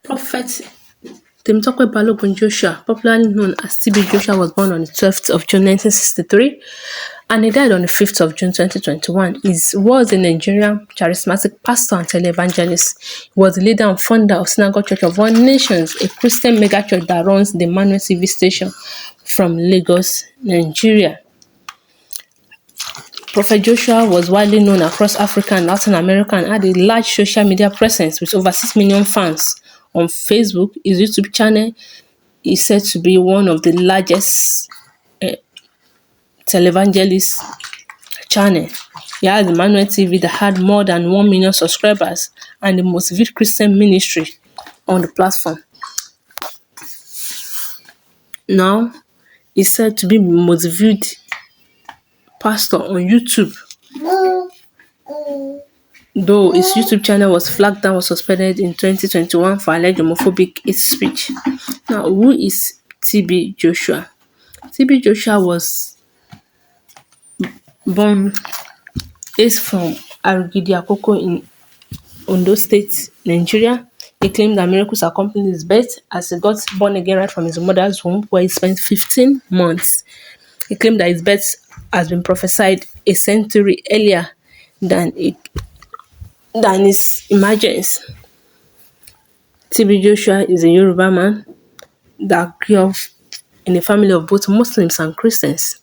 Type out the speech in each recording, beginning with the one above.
Prophet Temitope Balogun Joshua, popularly known as TB Joshua, was born on the 12th of June 1963 and he died on the 5th of June 2021. He was a Nigerian charismatic pastor and televangelist. He was the leader and founder of Synagogue Church of All Nations, a Christian megachurch that runs the Manuel TV station from Lagos, Nigeria. Prophet Joshua was widely known across Africa and Latin America and had a large social media presence with over 6 million fans on Facebook. His YouTube channel is said to be one of the largest televangelist channel. He had the Manuel TV that had more than 1 million subscribers and the most viewed Christian ministry on the platform. Now, he's said to be the most viewed pastor on YouTube. Though his YouTube channel was flagged down or suspended in 2021 for alleged homophobic hate speech. Now, who is TB Joshua? TB Joshua was born is from Arugidi Akoko in Ondo State, Nigeria. He claimed that miracles accompanied his birth as he got born again right from his mother's womb, where he spent 15 months. He claimed that his birth has been prophesied a century earlier than his emergence. TB Joshua is a Yoruba man that grew up in a family of both Muslims and Christians.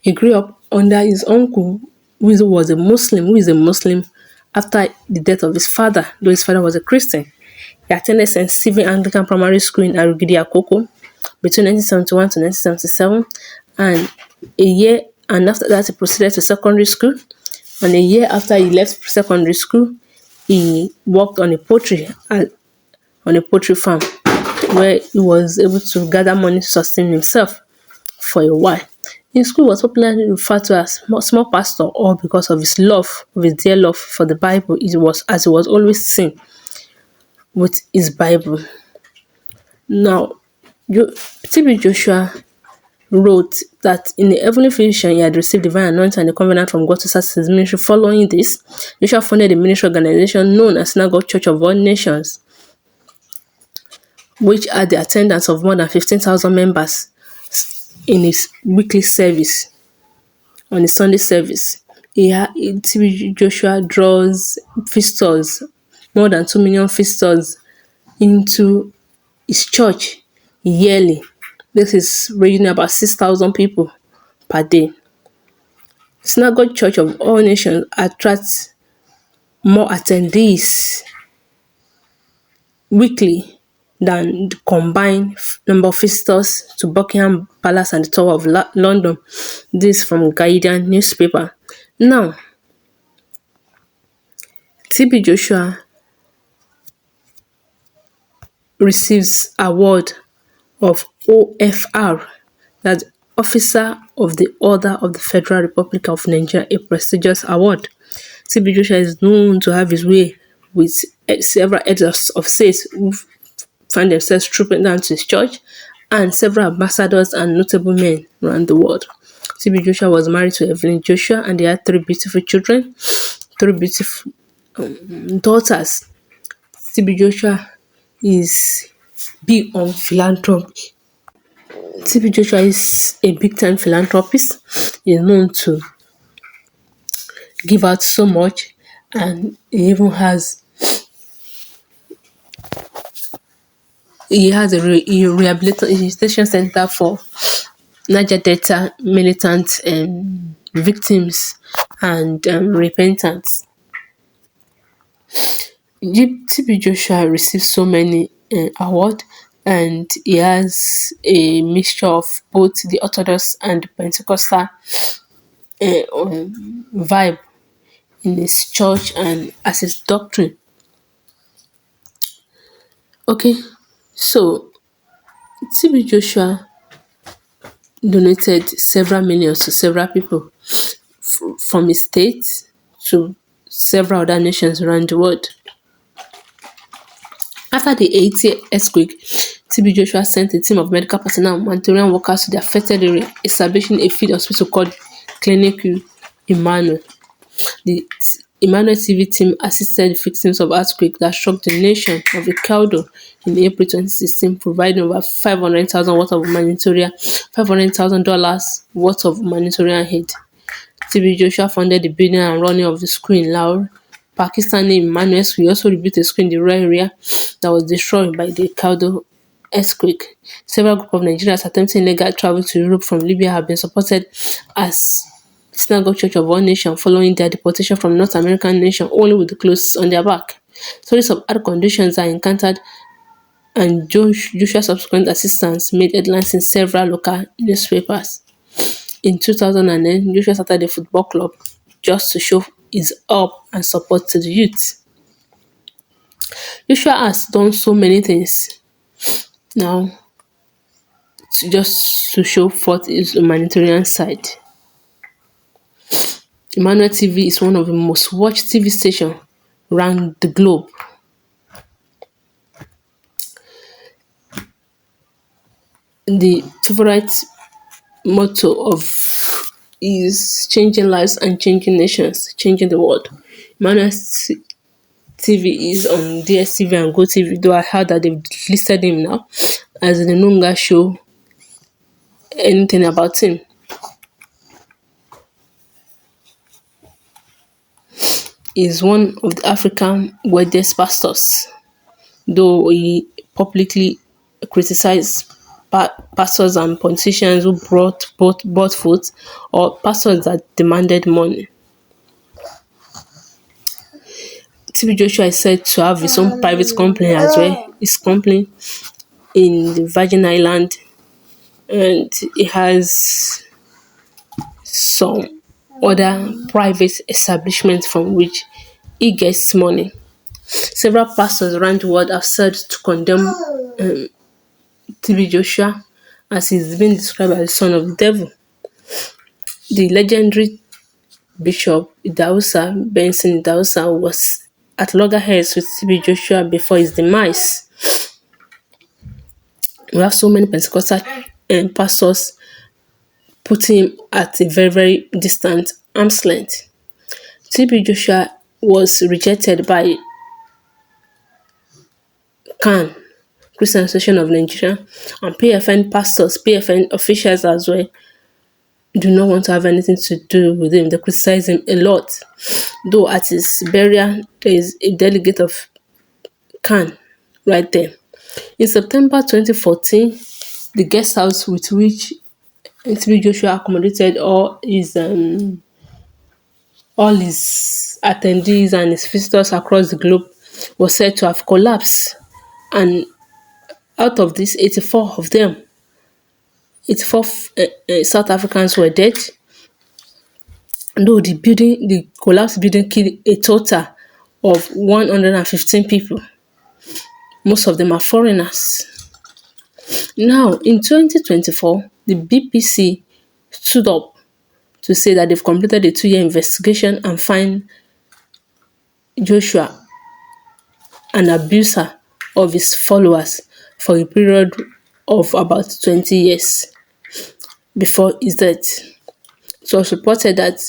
He grew up under his uncle, who is a Muslim after the death of his father, though his father was a Christian. He attended St. Stephen Anglican Primary School in Arugidi Akoko between 1971 to 1977, and after that he proceeded to secondary school. And a year after he left secondary school, he worked on a poultry farm where he was able to gather money to sustain himself for a while. In school, he was popularly referred to as small pastor, all because of his dear love for the Bible. He was always seen with his Bible. Now, TB Joshua wrote that in the heavenly vision he had received divine anointing and a covenant from God to start his ministry. Following this, Joshua founded a ministry organization known as Synagogue Church of All Nations, which had the attendance of more than 15,000 members in his weekly service, on his Sunday service. TB Joshua draws visitors, more than 2 million visitors into his church yearly. This is ranging about 6,000 people per day. Synagogue Church of All Nations attracts more attendees weekly than the combined number of visitors to Buckingham Palace and the Tower of London. This from Guardian newspaper. Now, TB Joshua receives award of OFR, that's Officer of the Order of the Federal Republic of Nigeria, a prestigious award. TB Joshua is known to have his way with several heads of state who find themselves trooping down to his church, and several ambassadors and notable men around the world. TB Joshua was married to Evelyn Joshua and they had 3 beautiful children, 3 beautiful daughters. TB Joshua is big on philanthropy. TB Joshua is a big-time philanthropist. He is known to give out so much, and he even has a rehabilitation center for Niger Delta militant victims and repentants. TB Joshua received so many awards, and he has a mixture of both the Orthodox and the Pentecostal vibe in his church and as his doctrine. Okay, so TB Joshua donated several millions to several people from his state to several other nations around the world. After the Haiti earthquake, TB Joshua sent a team of medical personnel and humanitarian workers to the affected area, establishing a field hospital called Clinique Emmanuel. The Emmanuel TV team assisted victims of earthquake that struck the nation of Ecuador in April 2016, providing over 500,000 worth of humanitarian $500,000 worth of humanitarian aid. TB Joshua funded the building and running of the school in Lahore. Pakistani Emmanuel we also rebuilt a school in the rural area that was destroyed by the Ecuador earthquake. Several groups of Nigerians attempting illegal travel to Europe from Libya have been supported as Synagogue Church of One Nation following their deportation from North American nation, only with the clothes on their back. Stories of hard conditions are encountered, and Joshua's subsequent assistance made headlines in several local newspapers. In 2009, Joshua started a football club just to show his help and support to the youth. Joshua has done so many things now just to show forth his humanitarian side. Emmanuel TV is one of the most watched TV stations around the globe. The favorite motto of is changing lives and changing nations, changing the world. Emmanuel TV is on DSTV and GoTV, though I heard that they've listed him now as they no longer show anything about him. He's one of the African wealthiest pastors, though he publicly criticized pastors and politicians who bought food or pastors that demanded money. TB Joshua is said to have his own private company as well. His company in the Virgin Island, and he has some other private establishments from which he gets money. Several pastors around the world have said to condemn TB Joshua as he's been described as the son of the devil. The legendary Bishop Idausa Benson Idausa was at loggerheads with TB Joshua before his demise. We have so many Pentecostal pastors putting him at a very, very distant arm's length. TB Joshua was rejected by CAN, Christian Association of Nigeria, and PFN pastors, PFN officials as well, do not want to have anything to do with him. They criticize him a lot. Though at his burial, there is a delegate of CAN right there. In September 2014, the guest house with which TB Joshua accommodated all his attendees and his visitors across the globe was said to have collapsed, and out of these 84 of them, 84 South Africans were dead. Though the collapsed building killed a total of 115 people. Most of them are foreigners. Now, in 2024, the BPC stood up to say that they've completed a 2-year investigation and find Joshua an abuser of his followers for a period of about 20 years before his death. It was reported that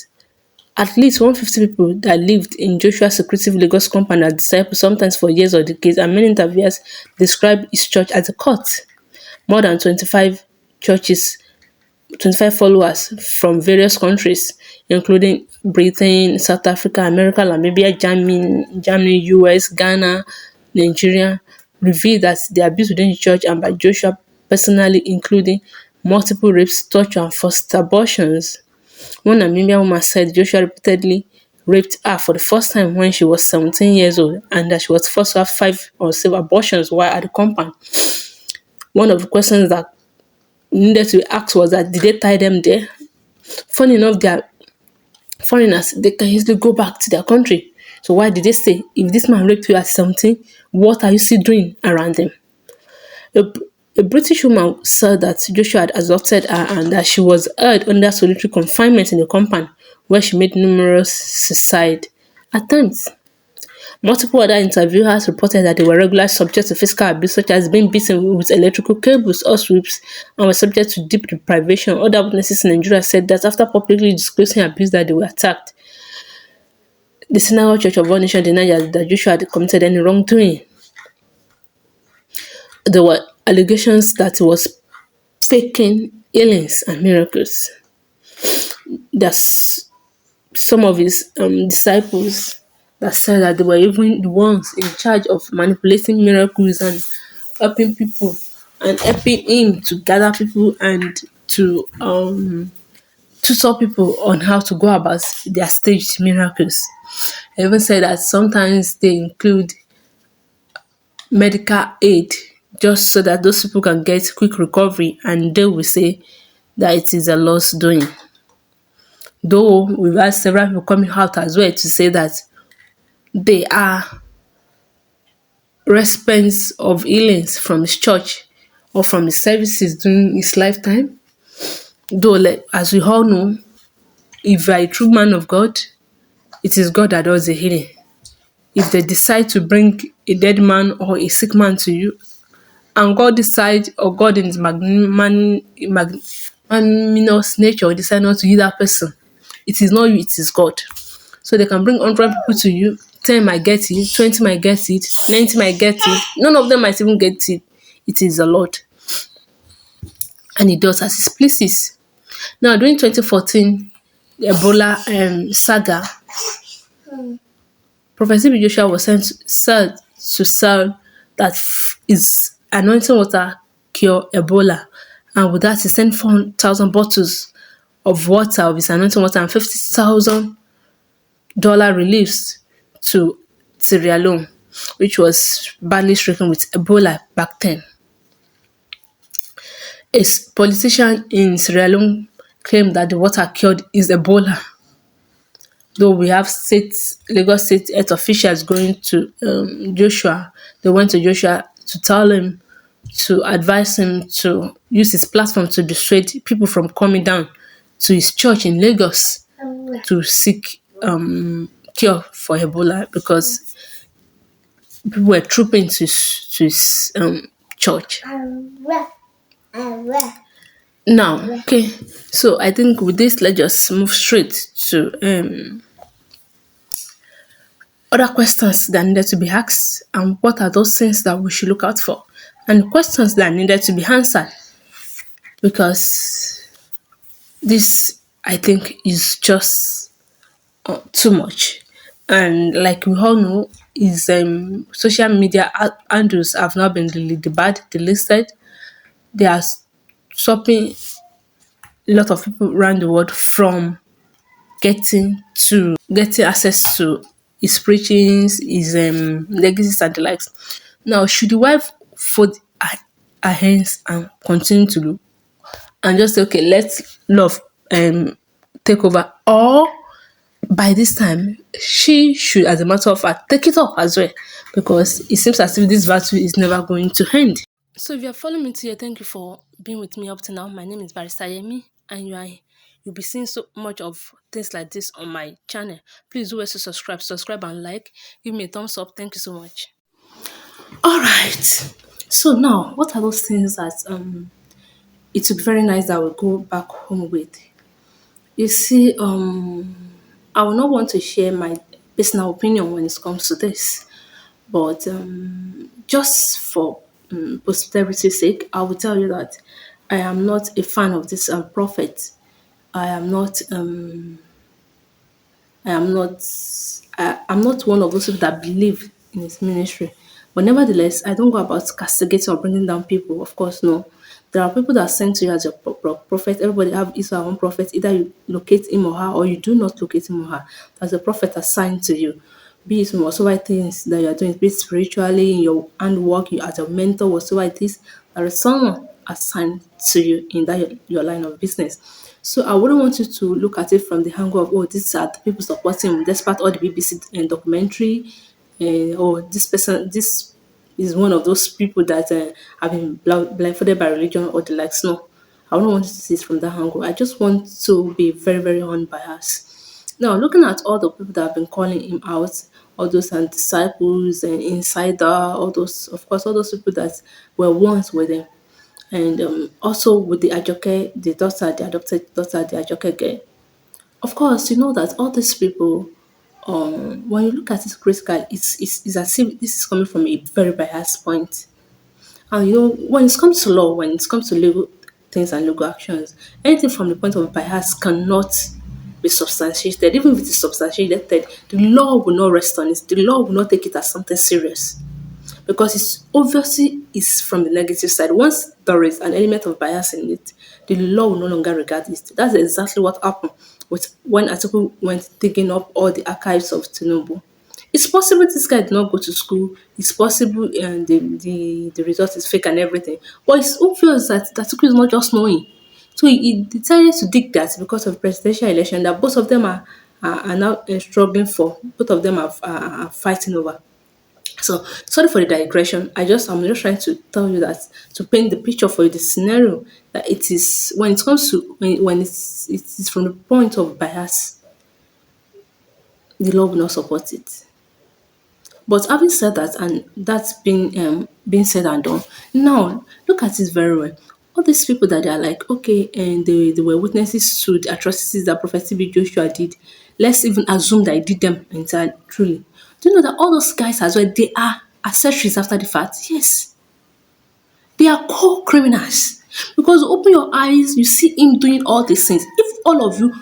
at least 150 people that lived in Joshua's secretive Lagos compound are disciples, sometimes for years or decades, and many interviewers describe his church as a cult. More than 25 churches, 25 followers from various countries, including Britain, South Africa, America, Namibia, Germany, US, Ghana, Nigeria, revealed that the abuse within the church and by Joshua personally, including multiple rapes, torture, and forced abortions. One Namibian woman said Joshua repeatedly raped her for the first time when she was 17 years old, and that she was forced to have 5 or 7 abortions while at the compound. One of the questions that needed to be asked was that did they tie them there? Funny enough, they are foreigners, they can easily go back to their country. So why did they stay? If this man raped you at 17, what are you still doing around them? A British woman said that Joshua had assaulted her and that she was held under solitary confinement in the compound where she made numerous suicide attempts. Multiple other interviewers reported that they were regularly subject to physical abuse, such as being beaten with electrical cables or sweeps, and were subject to deep deprivation. Other witnesses in Nigeria said that after publicly disclosing abuse that they were attacked. the Synagogue Church of One Nation denied that Joshua had committed any wrongdoing. There were allegations that he was faking healings and miracles. There's some of his disciples that said that they were even the ones in charge of manipulating miracles and helping people and helping him to gather people and to tell people on how to go about their staged miracles. I even said that sometimes they include medical aid just so that those people can get quick recovery and they will say that it is a loss doing. Though we've had several people coming out as well to say that they are recipients of healings from his church or from his services during his lifetime. Though, like, as we all know, if you are a true man of God, it is God that does the healing. If they decide to bring a dead man or a sick man to you, and God decide, or God in his magnanimous nature decide not to heal that person, it is not you, it is God. So they can bring 100 people to you, 10 might get it, 20 might get it, 90 might get it, none of them might even get it. It is the Lord. And he does as he pleases. Now, during 2014, the Ebola saga, Prophet C.B. Joshua was said to sell that his anointing water cure Ebola. And with that, he sent 4,000 bottles of water, of his anointing water, and $50,000 reliefs to Sierra Leone, which was badly stricken with Ebola back then. A politician in Sierra Leone claimed that the water cured his Ebola. Though we have Lagos State health officials going to Joshua, they went to Joshua to tell him, to advise him to use his platform to dissuade people from coming down to his church in Lagos to seek cure for Ebola, because people were trooping to his church. Now, okay, so I think with this, let's just move straight to other questions that needed to be asked, and what are those things that we should look out for, and questions that needed to be answered, because this, I think, is just too much. And like we all know, is social media handles have not been delisted. They are stopping a lot of people around the world from getting access to his preachings, his legacies and the likes. Now, should the wife fold her hands and continue to look and just say, okay, let love take over, or by this time she should, as a matter of fact, take it up as well, because it seems as if this battle is never going to end. So if you're following me today, thank you for being with me up to now. My name is Barrister Yemi, and you'll be seeing so much of things like this on my channel. Please do also subscribe and like. Give me a thumbs up. Thank you so much. All right. So now, what are those things that it would be very nice that we go back home with? You see, I will not want to share my personal opinion when it comes to this, but just for posterity's sake, I will tell you that I am not a fan of this prophet. I am not. I'm not one of those people that believe in his ministry. But nevertheless, I don't go about castigating or bringing down people. Of course, no. There are people that are sent to you as your prophet. Everybody have his or her own prophet. Either you locate him or her, or you do not locate him or her. As a prophet assigned to you. Be it whatsoever things that you are doing, be it spiritually, in your handwork, you as a mentor, whatsoever it is, there is someone assigned to you in that your line of business. So I wouldn't want you to look at it from the angle of, oh, these are the people supporting him, despite all the BBC documentary, or this is one of those people that have been blindfolded by religion or the likes. No, I wouldn't want you to see it from that angle. I just want to be very, very unbiased. Now, looking at all the people that have been calling him out, all those disciples and insider, all those, of course, all those people that were once with him, and also with the Ajoke, the adopted daughter, the Ajoke girl. Of course, you know that all these people, when you look at it critically, it's as if this is coming from a very biased point. And you know, when it comes to law, when it comes to legal things and legal actions, anything from the point of bias cannot be substantiated. Even if it is substantiated, the law will not rest on it. The law will not take it as something serious because it's obviously is from the negative side. Once there is an element of bias in it, the law will no longer regard it. That's exactly what happened with when Atiku went digging up all the archives of Tinubu. It's possible this guy did not go to school. It's possible the result is fake and everything. But it's obvious that Atiku is not just knowing. So he decided to dig that because of presidential election that both of them are now struggling for. Both of them are fighting over. So sorry for the digression. I'm just trying to tell you that to paint the picture for you, the scenario that it is when it comes to when it's from the point of bias, the law will not support it. But having said that, and that's being said and done, now look at it very well. All these people that are like, okay, and they were witnesses to the atrocities that Prophet TB Joshua did. Let's even assume that he did them entirely truly. Do you know that all those guys as well, they are accessories after the fact? Yes. They are co-criminals. Because open your eyes, you see him doing all these things. If all of you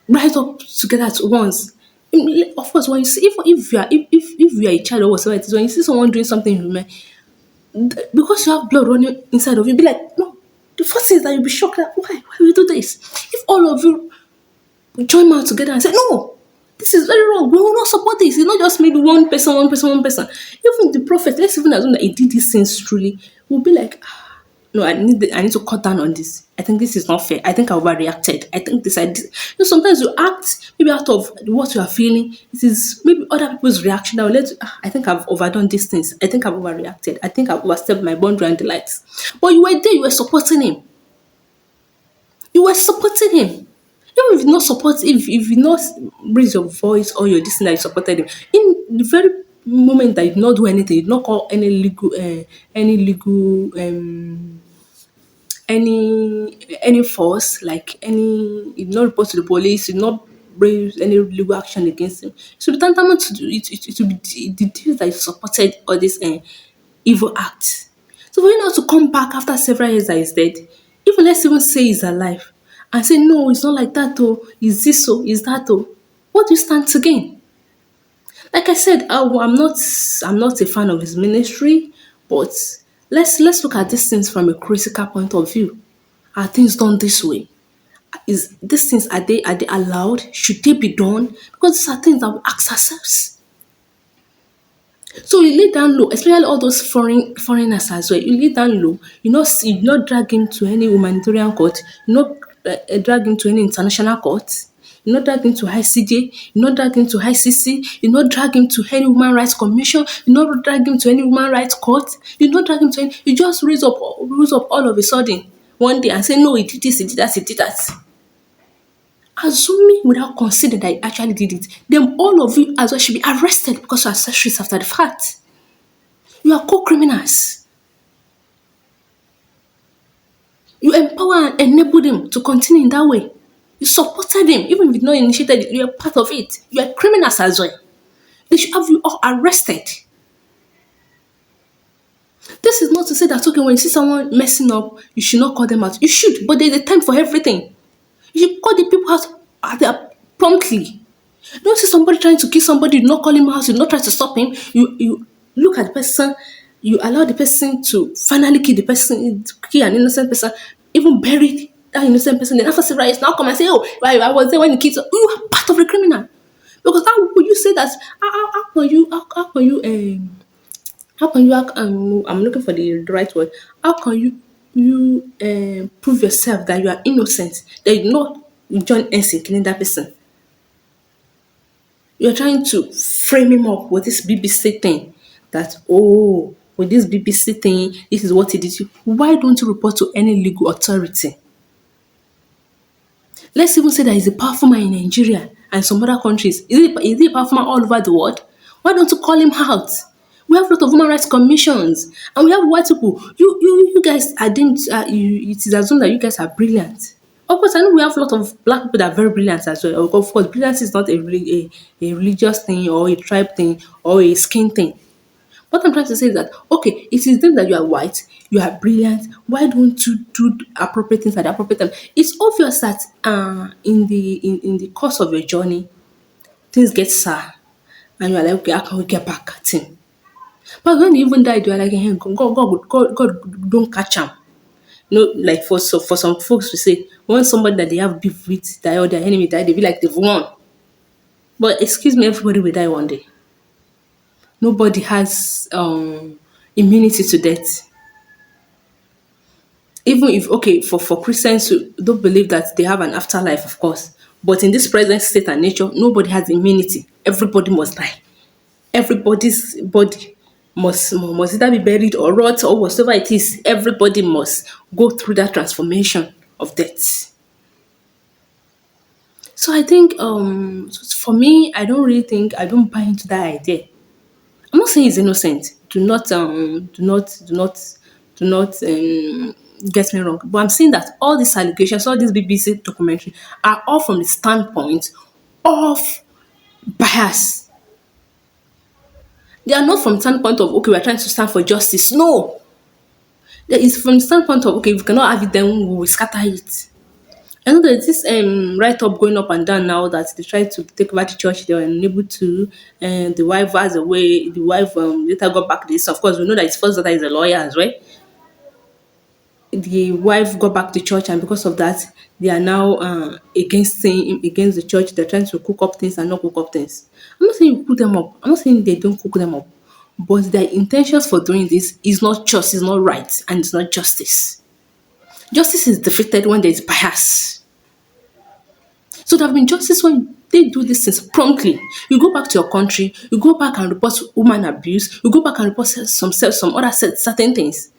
rise up together at once, of course, when you see if you are if you are a child or whatever it is, when you see someone doing something human, because you have blood running inside of you, be like, no. The first thing is that you'll be shocked that why will you do this? If all of you join mouth together and say, no, this is very wrong. We will not support this. It's not just maybe one person, one person, one person. Even the prophet, let's even assume that he did these things truly, will be like, "Ah, no, I need to cut down on this. I think this is not fair. I think I overreacted. I think this, I did. You know, sometimes you act maybe out of what you are feeling. It is maybe other people's reaction that will let you, I think I've overdone these things. I think I've overreacted. I think I've overstepped my boundary and the likes. But you were there, you were supporting him. You were supporting him. Even if you not support, if you not raise your voice or your this thing that you supported him, in the very moment that you did not do anything, you did not call any legal any force, like any you did not report to the police, you did not raise any legal action against him. It should be tantamount to it should be the deal that you supported all this evil act. So for you now to come back after several years that he's dead, even let's even say he's alive, and say no, it's not like that though, is this so, is that though? What do you stand to gain? Like I said, I'm not a fan of his ministry, but let's look at these things from a critical point of view. Are things done this way? Is these things are they allowed? Should they be done? Because these are things that we ask ourselves. So you lay down low, especially all those foreigners as well. You lay down low. You not drag him to any humanitarian court. You not drag him to any international court. You not drag him to ICJ. You not drag him to ICC. You not drag him to any human rights commission. You not drag him to any human rights court. You not drag him to any. You just raise up all of a sudden one day and say no, he did this, he did that, he did that. Assuming without considering that he actually did it, then all of you as well should be arrested because you are accessories after the fact. You are co-criminals. You empower and enable them to continue in that way. You supported them, even if you did not initiated it, you are part of it. You are criminals as well. They should have you all arrested. This is not to say that okay, when you see someone messing up, you should not call them out. You should, but there's a time for everything. You should call the people out promptly. You don't see somebody trying to kill somebody, you not call him out, you not try to stop him. You look at the person, you allow the person to finally kill the person, kill an innocent person, even bury that innocent person. Then after several years, now come and say, "Oh, well, I was there when the kids." You are part of the criminal. Because how would you say that? How can you? I'm looking for the right word. How can you prove yourself that you are innocent? That you not join hands in killing that person. You're trying to frame him up with this BBC thing that, oh, with this BBC thing, this is what he did. Why don't you report to any legal authority? Let's even say that he's a powerful man in Nigeria and some other countries. Is he a powerful man all over the world? Why don't you call him out? We have a lot of human rights commissions and we have white people. You guys, I didn't, it is assumed that you guys are brilliant. Of course, I know we have a lot of black people that are very brilliant as well. Of course, brilliance is not a religious thing or a tribe thing or a skin thing. What I'm trying to say is that okay, it is then that you are white, you are brilliant. Why don't you do the appropriate things at the appropriate time? It's obvious that in the course of your journey, things get sour, and you are like, okay, how can we get back at him? But when you even died, you are like, hey, God, don't catch him. You know, like for some folks to say, when somebody that they have beef with die or their enemy die, they be like they've won. But excuse me, everybody will die one day. Nobody has immunity to death. Even if okay, for Christians who don't believe that they have an afterlife, of course. But in this present state and nature, nobody has immunity. Everybody must die. Everybody's body must either be buried or rot or whatever it is. Everybody must go through that transformation of death. So I think for me, I don't buy into that idea. I'm not saying he's innocent. Do not get me wrong. But I'm saying that all these allegations, all these BBC documentary are all from the standpoint of bias. They are not from the standpoint of okay, we're trying to stand for justice. No, there is from the standpoint of okay, if we cannot have it, then we will scatter it. I know there's this write up going up and down now that they tried to take over the church, they were unable to, and the wife was away. The wife later got back this. Of course, we know that his first daughter is a lawyer as well. The wife got back to church, and because of that, they are now against the church. They're trying to cook up things and not cook up things. I'm not saying you cook them up. I'm not saying they don't cook them up, but their intentions for doing this is not just, it's not right, and it's not justice. Justice is defeated when there is bias. So there have been justice when they do these things promptly. You go back to your country, you go back and report woman abuse, you go back and report some other certain things.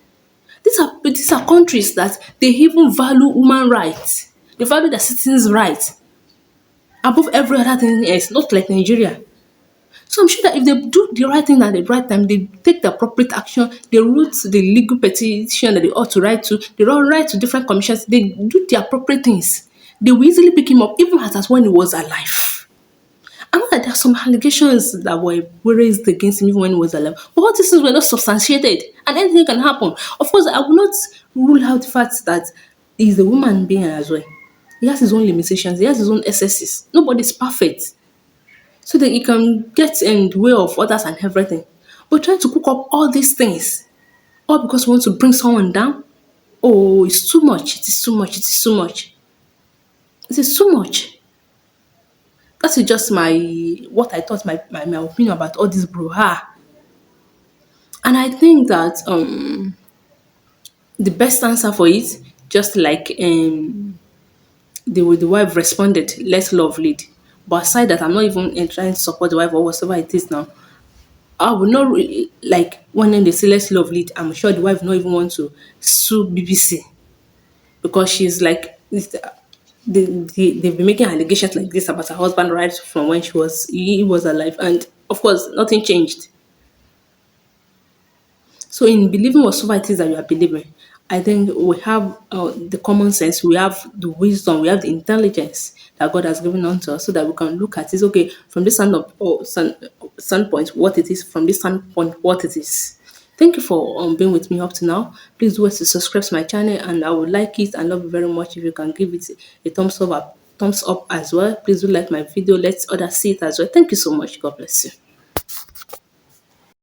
These are countries that they even value human rights. They value the citizens' rights above every other thing else, not like Nigeria. So I'm sure that if they do the right thing at the right time, they take the appropriate action, they write the legal petition that they ought to write to, they all write to different commissions, they do the appropriate things. They will easily pick him up, even as when he was alive. I know that there are some allegations that were raised against him even when he was alive, but all these things were not substantiated, and anything can happen. Of course, I will not rule out the fact that he's a human being as well. He has his own limitations, he has his own excesses. Nobody's perfect. So that he can get in the way of others and everything. But trying to cook up all these things, all because we want to bring someone down, oh, it's too much. It is too much. It is too much. It is too much. That is just what I thought my opinion about all this brouhaha. And I think that the best answer for it, just like the wife responded, let love lead. But aside that, I'm not even trying to support the wife or whatever it is now. I would not really, like when they say let's love lead. I'm sure the wife not even want to sue BBC because she's like they've been making allegations like this about her husband right from when he was alive, and of course nothing changed. So in believing whatsoever it is that you are believing, I think we have the common sense, we have the wisdom, we have the intelligence that God has given unto us, so that we can look at it. Okay, from this standpoint, what it is. From this standpoint, what it is. Thank you for being with me up to now. Please do us to subscribe to my channel, and I would like it and love it very much if you can give it a thumbs up as well. Please do like my video. Let others see it as well. Thank you so much. God bless you.